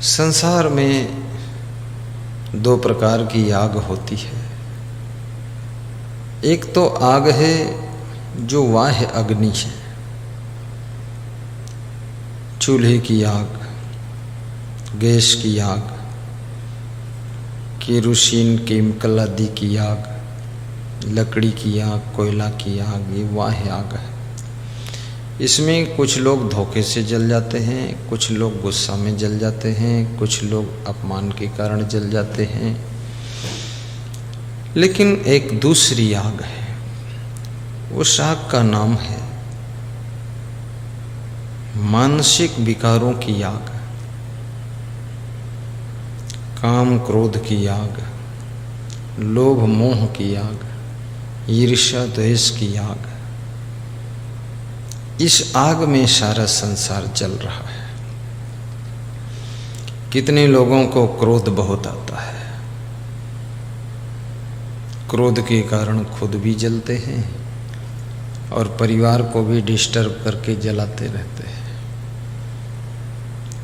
संसार में दो प्रकार की आग होती है। एक तो आग है जो बाह्य अग्नि है, चूल्हे की आग, गैस की आग, केरोसिन केमिकल आदि की आग, लकड़ी की आग, कोयला की आग, ये बाह्य आग है। इसमें कुछ लोग धोखे से जल जाते हैं, कुछ लोग गुस्सा में जल जाते हैं, कुछ लोग अपमान के कारण जल जाते हैं। लेकिन एक दूसरी आग है, उस आग का नाम है मानसिक विकारों की आग, काम क्रोध की आग, लोभ मोह की आग, ईर्ष्या द्वेष की आग। इस आग में सारा संसार जल रहा है। कितने लोगों को क्रोध बहुत आता है, क्रोध के कारण खुद भी जलते हैं और परिवार को भी डिस्टर्ब करके जलाते रहते हैं।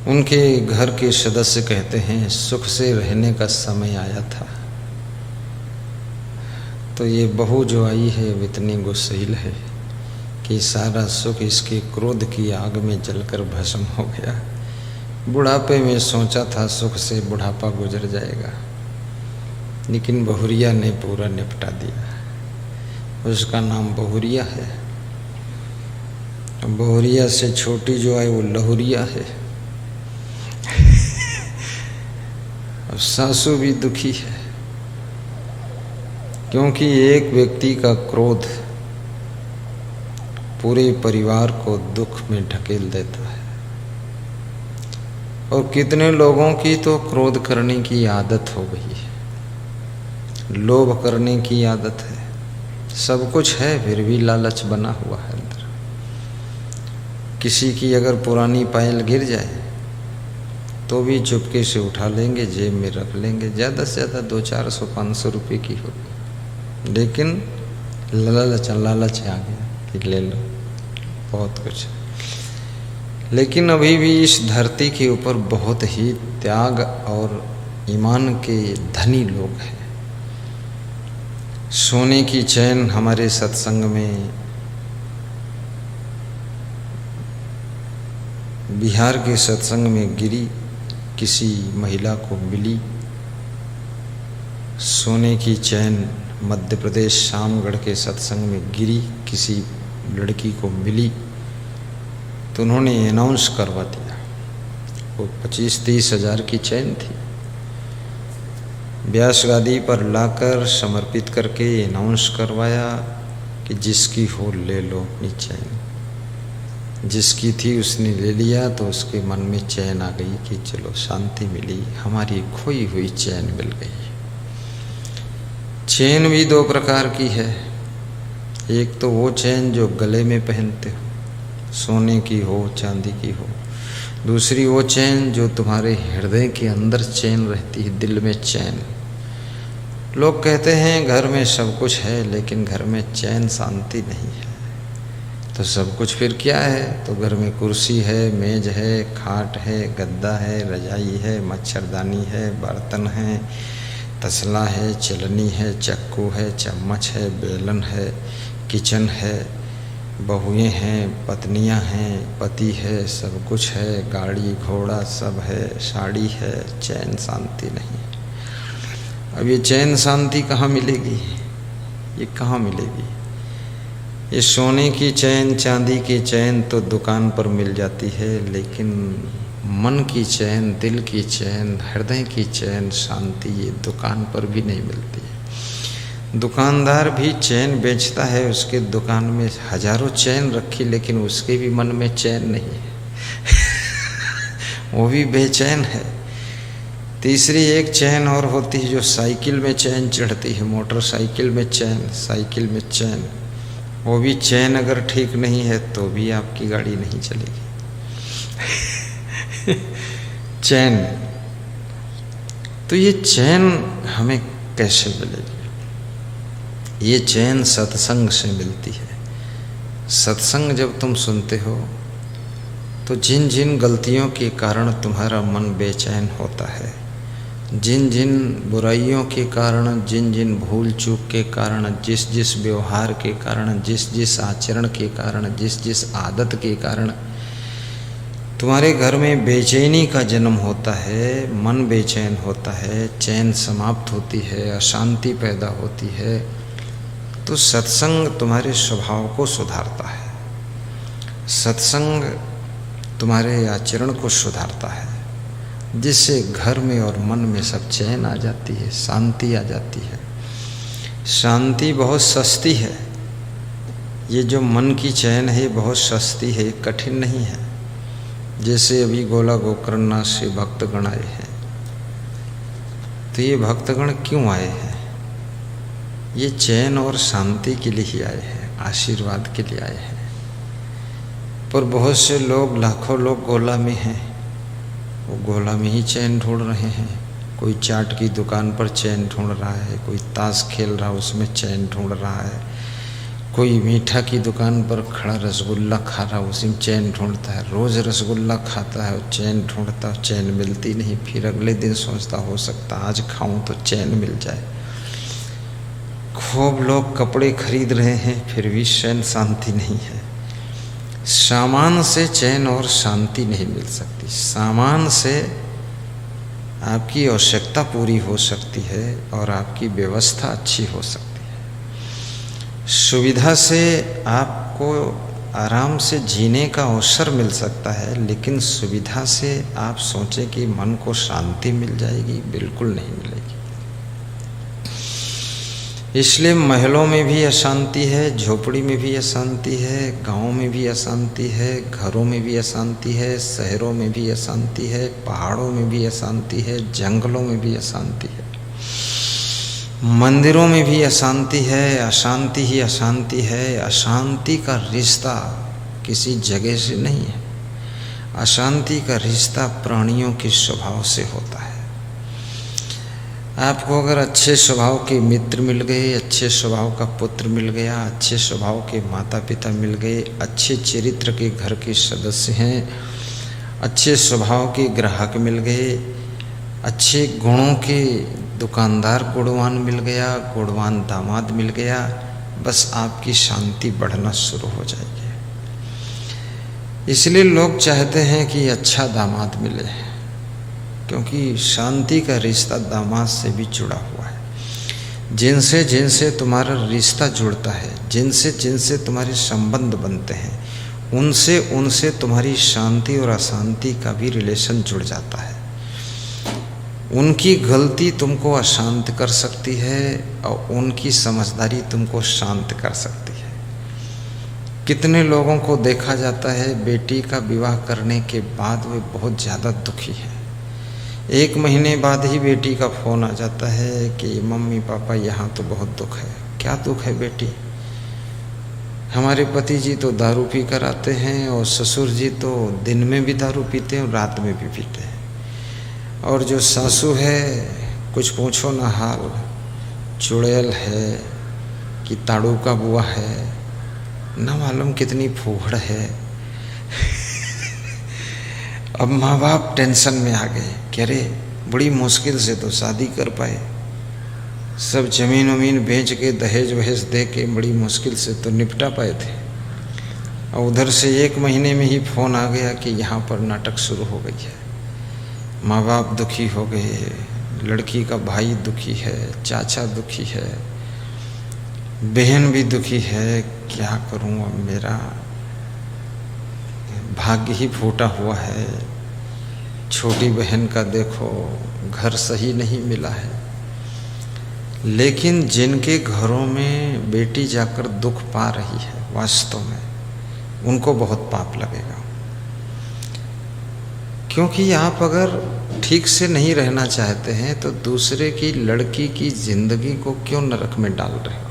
उनके घर के सदस्य कहते हैं सुख से रहने का समय आया था, तो ये बहू जो आई है वो इतनी गुस्सैल है कि सारा सुख इसके क्रोध की आग में जलकर भस्म हो गया। बुढ़ापे में सोचा था सुख से बुढ़ापा गुजर जाएगा, लेकिन बहुरिया ने पूरा निपटा दिया। उसका नाम बहुरिया है। बहुरिया से छोटी जो है वो लहुरिया है। अब सासू भी दुखी है, क्योंकि एक व्यक्ति का क्रोध पूरे परिवार को दुख में ढकेल देता है। और कितने लोगों की तो क्रोध करने की आदत हो गई है, लोभ करने की आदत है। सब कुछ है फिर भी लालच बना हुआ है अंदर। किसी की अगर पुरानी पायल गिर जाए तो भी चुपके से उठा लेंगे, जेब में रख लेंगे। ज़्यादा से ज़्यादा 200-400-500 रुपये की होगी, लेकिन लालच आ गया कि ले लो बहुत कुछ। लेकिन अभी भी इस धरती के ऊपर बहुत ही त्याग और ईमान के धनी लोग हैं। सोने की चैन हमारे सत्संग में बिहार के सत्संग में गिरी, किसी महिला को मिली। सोने की चैन मध्य प्रदेश शामगढ़ के सत्संग में गिरी, किसी लड़की को मिली, तो उन्होंने अनाउंस करवा दिया। वो 25-30 हज़ार की चैन थी। व्यास गादी पर लाकर समर्पित करके अनाउंस करवाया कि जिसकी हो ले लो अपनी चैन। जिसकी थी उसने ले लिया, तो उसके मन में चैन आ गई कि चलो शांति मिली, हमारी खोई हुई चैन मिल गई। चैन भी दो प्रकार की है। एक तो वो चैन जो गले में पहनते हो, सोने की हो चांदी की हो। दूसरी वो चैन जो तुम्हारे हृदय के अंदर चैन रहती है, दिल में चैन। लोग कहते हैं घर में सब कुछ है, लेकिन घर में चैन शांति नहीं है। तो सब कुछ फिर क्या है? तो घर में कुर्सी है, मेज है, खाट है, गद्दा है, रजाई है, मच्छरदानी है, बर्तन है, तसला है, चलनी है, चक्कू है, चम्मच है, बेलन है, किचन है, बहुएं हैं, पत्नियां हैं, पति है, सब कुछ है, गाड़ी घोड़ा सब है, साड़ी है। चैन शांति नहीं। अब ये चैन शांति कहाँ मिलेगी? ये कहाँ मिलेगी? ये सोने की चैन चांदी की चैन तो दुकान पर मिल जाती है, लेकिन मन की चैन, दिल की चैन, हृदय की चैन, शांति ये दुकान पर भी नहीं मिलती है। दुकानदार भी चैन बेचता है, उसके दुकान में हजारों चैन रखी, लेकिन उसके भी मन में चैन नहीं है। वो भी बेचैन है। तीसरी एक चैन और होती है जो साइकिल में चैन चढ़ती है, मोटरसाइकिल में चैन, साइकिल में चैन। वो भी चैन अगर ठीक नहीं है तो भी आपकी गाड़ी नहीं चलेगी। चैन, तो ये चैन हमें कैसे मिलेगी? ये चैन सत्संग से मिलती है। सत्संग जब तुम सुनते हो तो जिन जिन गलतियों के कारण तुम्हारा मन बेचैन होता है, जिन जिन बुराइयों के कारण, जिन जिन भूल चूक के कारण, जिस जिस व्यवहार के कारण, जिस जिस आचरण के कारण, जिस जिस आदत के कारण तुम्हारे घर में बेचैनी का जन्म होता है, मन बेचैन होता है, चैन समाप्त होती है, अशांति पैदा होती है, तो सत्संग तुम्हारे स्वभाव को सुधारता है। सत्संग तुम्हारे आचरण को सुधारता है, जिससे घर में और मन में सब चैन आ जाती है, शांति आ जाती है। शांति बहुत सस्ती है। ये जो मन की चैन है बहुत सस्ती है, कठिन नहीं है। जैसे अभी गोला गोकर्णनाथ से भक्तगण आए हैं, तो ये भक्तगण क्यों आए हैं? ये चैन और शांति के लिए ही आए हैं, आशीर्वाद के लिए आए हैं। पर बहुत से लोग, लाखों लोग गोला में हैं, वो गोला में ही चैन ढूंढ रहे हैं। कोई चाट की दुकान पर चैन ढूंढ रहा है, कोई ताश खेल रहा है उसमें चैन ढूंढ रहा है, कोई मीठा की दुकान पर खड़ा रसगुल्ला खा रहा है उसी में चैन ढूंढता है। रोज़ रसगुल्ला खाता है और चैन ढूंढता है, चैन मिलती नहीं। फिर अगले दिन सोचता हो सकता आज खाऊं तो चैन मिल जाए। खूब लोग कपड़े खरीद रहे हैं, फिर भी चैन शांति नहीं है। सामान से चैन और शांति नहीं मिल सकती। सामान से आपकी आवश्यकता पूरी हो सकती है और आपकी व्यवस्था अच्छी हो सकती है। सुविधा से आपको आराम से जीने का अवसर मिल सकता है, लेकिन सुविधा से आप सोचें कि मन को शांति मिल जाएगी, बिल्कुल नहीं मिलेगी। इसलिए महलों में भी अशांति है, झोपड़ी में भी अशांति है, गाँव में भी अशांति है, घरों में भी अशांति है, शहरों में भी अशांति है, पहाड़ों में भी अशांति है, जंगलों में भी अशांति है, मंदिरों में भी अशांति है। अशांति ही अशांति है। अशांति का रिश्ता किसी जगह से नहीं है। अशांति का रिश्ता प्राणियों के स्वभाव से होता है। आपको अगर अच्छे स्वभाव के मित्र मिल गए, अच्छे स्वभाव का पुत्र मिल गया, अच्छे स्वभाव के माता पिता मिल गए, अच्छे चरित्र के घर के सदस्य हैं, अच्छे स्वभाव के ग्राहक मिल गए, अच्छे गुणों के दुकानदार गुणवान मिल गया, गुणवान दामाद मिल गया, बस आपकी शांति बढ़ना शुरू हो जाएगी। इसलिए लोग चाहते हैं कि अच्छा दामाद मिले, क्योंकि शांति का रिश्ता दामाद से भी जुड़ा हुआ है। जिनसे जिनसे तुम्हारा रिश्ता जुड़ता है, जिनसे जिनसे तुम्हारे संबंध बनते हैं, उनसे उनसे तुम्हारी शांति और अशांति का भी रिलेशन जुड़ जाता है। उनकी गलती तुमको अशांत कर सकती है और उनकी समझदारी तुमको शांत कर सकती है। कितने लोगों को देखा जाता है बेटी का विवाह करने के बाद वे बहुत ज़्यादा दुखी हैं। 1 महीने बाद ही बेटी का फ़ोन आ जाता है कि मम्मी पापा यहाँ तो बहुत दुख है। क्या दुख है बेटी? हमारे पति जी तो दारू पी कर आते हैं और ससुर जी तो दिन में भी दारू पीते हैं और रात में भी पीते हैं, और जो सासू है कुछ पूछो ना हाल, चुड़ैल है कि ताड़ू का बुआ है, ना मालूम कितनी फूहड़ है। अब माँ बाप टेंशन में आ गए कि अरे बड़ी मुश्किल से तो शादी कर पाए, सब जमीन वमीन बेच के दहेज वहेज दे के बड़ी मुश्किल से तो निपटा पाए थे, और उधर से 1 महीने में ही फ़ोन आ गया कि यहाँ पर नाटक शुरू हो गई है। माँ बाप दुखी हो गए, लड़की का भाई दुखी है, चाचा दुखी है, बहन भी दुखी है। क्या करूँ, अब मेरा भाग्य ही फूटा हुआ है। छोटी बहन का देखो घर सही नहीं मिला है। लेकिन जिनके घरों में बेटी जाकर दुख पा रही है, वास्तव में उनको बहुत पाप लगेगा, क्योंकि आप अगर ठीक से नहीं रहना चाहते हैं तो दूसरे की लड़की की ज़िंदगी को क्यों नरक में डाल रहे हो?